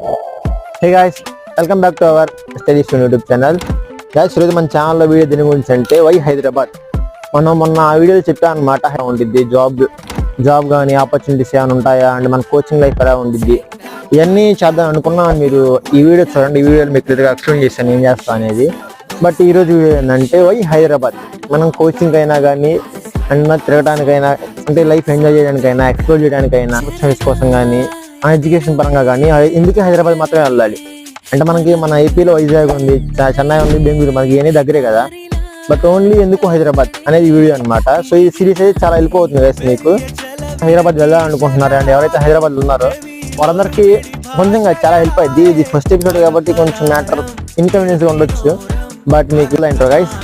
Hey guys, welcome back to our Studies YouTube channel. Guys, ఈరోజు మన ఛానల్లో video దీని గురించి అంటే వై హైదరాబాద్. మనం మొన్న ఆ వీడియోలో చెప్పాను అనమాట. ఉండిద్ది జాబ్ కానీ ఆపర్చునిటీస్ ఏమైనా ఉంటాయా అండ్ మన కోచింగ్ లైఫ్ ఎలా ఉండిద్ది, ఇవన్నీ చేద్దాం అనుకున్నా. మీరు ఈ వీడియో చూడండి. ఈ వీడియోలో మీకు క్లియర్గా ఎక్స్ప్లెయిన్ చేస్తాను ఏం చేస్తా అనేది. బట్ ఈరోజు వీడియో ఏంటంటే వై హైదరాబాద్. మనం కోచింగ్ అయినా కానీ అండ్ తిరగడానికైనా అంటే లైఫ్ ఎంజాయ్ చేయడానికైనా ఎక్స్ప్లోర్ చేయడానికైనా స్టడీస్ కోసం కానీ మన ఎడ్యుకేషన్ పరంగా కానీ ఎందుకు హైదరాబాద్ మాత్రమే వెళ్ళాలి అంటే మనకి మన ఏపీలో వైజాగ్ ఉంది, చెన్నై ఉంది, బెంగళూరు, మనకి ఇవన్నీ దగ్గరే కదా. బట్ ఓన్లీ ఎందుకు హైదరాబాద్ అనేది వీడియో అనమాట. సో ఈ సిరీస్ అయితే చాలా హెల్ప్ అవుతుంది గైస్. మీకు హైదరాబాద్ వెళ్ళాలనుకుంటున్నారు అండ్ ఎవరైతే హైదరాబాద్ ఉన్నారో వాళ్ళందరికీ కొంచెం చాలా హెల్ప్ అయింది. ఇది ఫస్ట్ ఎపిసోడ్ కాబట్టి కొంచెం మ్యాటర్ ఇన్కన్వీనియన్స్గా ఉండొచ్చు. బట్ మీకు ఇంట్రో గైస్.